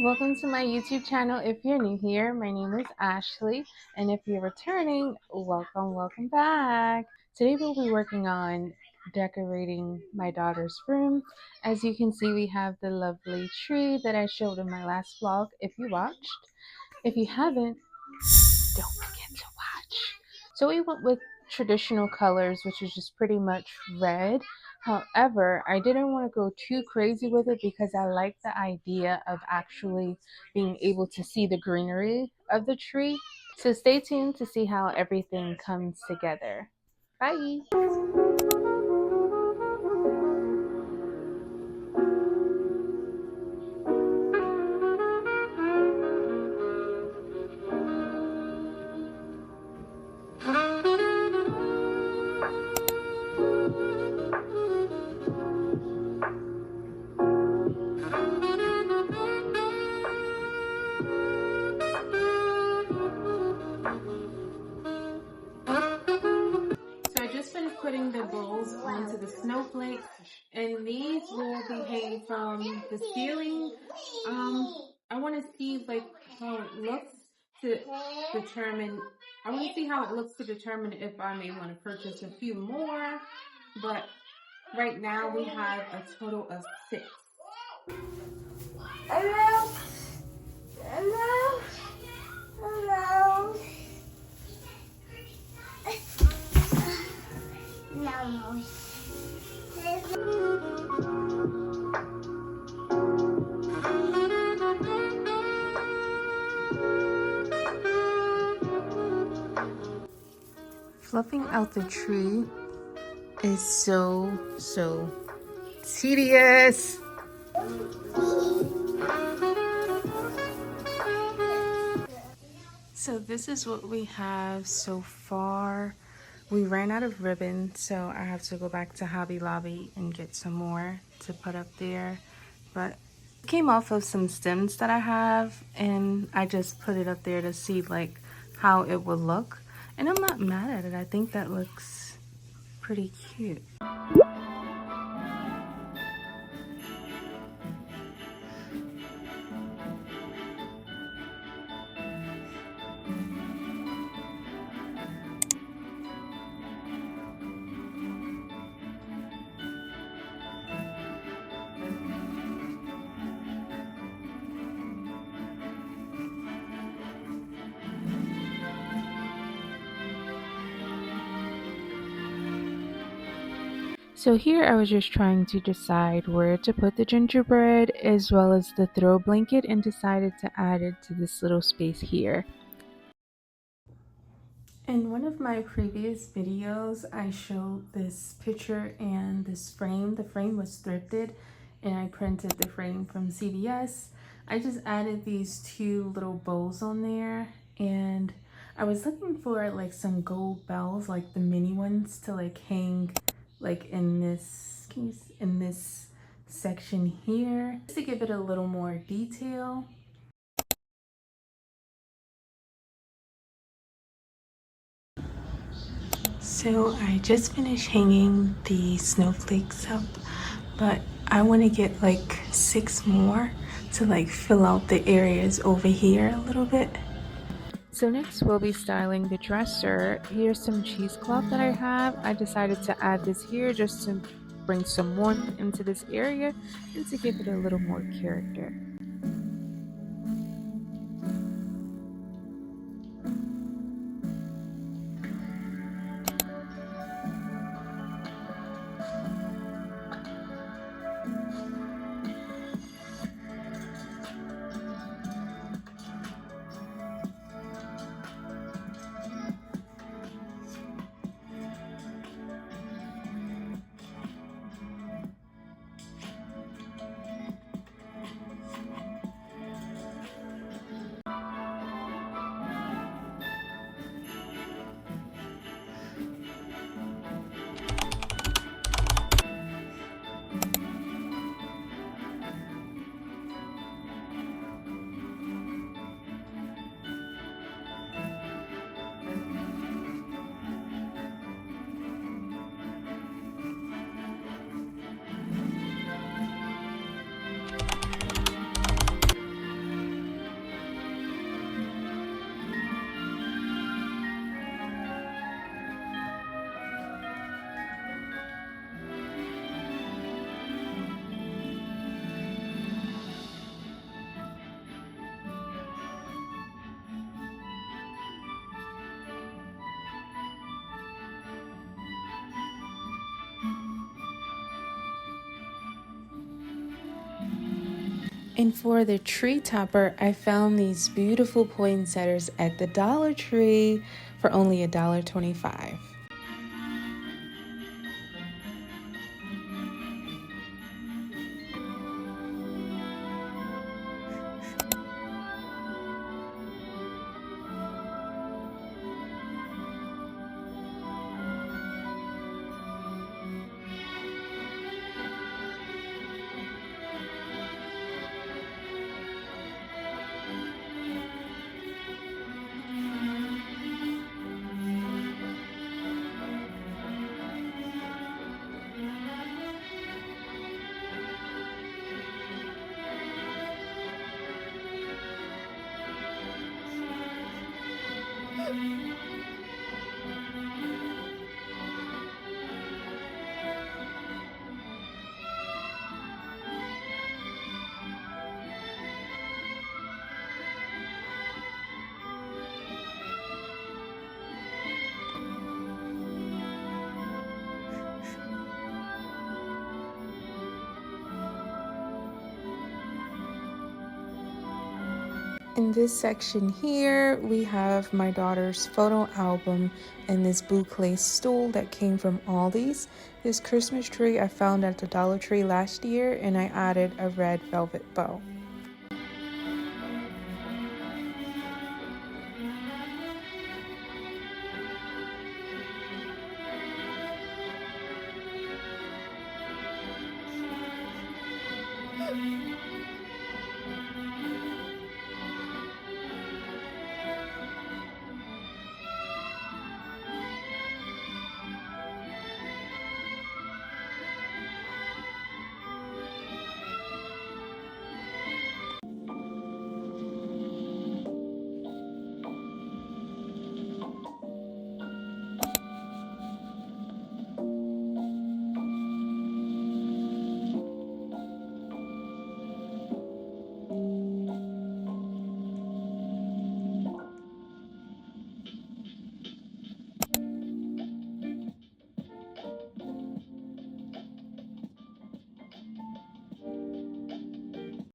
Welcome to my YouTube channel. If you're new here, my name is Ashley, and if you're returning, welcome back. Today we'll be working on decorating my daughter's room. As you can see, we have the lovely tree that I showed in my last vlog if you watched. If you haven't, don't forget to watch. So we went with traditional colors, which is just pretty much red. However, I didn't want to go too crazy with it because I like the idea of actually being able to see the greenery of the tree. So stay tuned to see how everything comes together. Bye! So I just finished putting the bowls onto the snowflakes, and these will be hanging from the ceiling. I want to see how it looks to determine. I want to see how it looks to determine if I may want to purchase a few more. But right now we have a total of 6. Hello. Hello. Hello. No. Fluffing out the tree is so tedious. So this is what we have so far. We ran out of ribbon, so I have to go back to Hobby Lobby and get some more to put up there. But it came off of some stems that I have, and I just put it up there to see how it would look. And I'm not mad at it. I think that looks pretty cute. So here I was just trying to decide where to put the gingerbread as well as the throw blanket, and decided to add it to this little space here. In one of my previous videos, I showed this picture and this frame. The frame was thrifted and I printed the frame from CVS. I just added these 2 little bows on there, and I was looking for some gold bells, like the mini ones, to hang in this section here, just to give it a little more detail. So I just finished hanging the snowflakes up, but I want to get 6 more to fill out the areas over here a little bit. So next we'll be styling the dresser. Here's some cheesecloth that I have. I decided to add this here just to bring some warmth into this area and to give it a little more character. And for the tree topper, I found these beautiful poinsettias at the Dollar Tree for only $1.25. In this section here, we have my daughter's photo album and this boucle stool that came from Aldi's. This Christmas tree I found at the Dollar Tree last year, and I added a red velvet bow.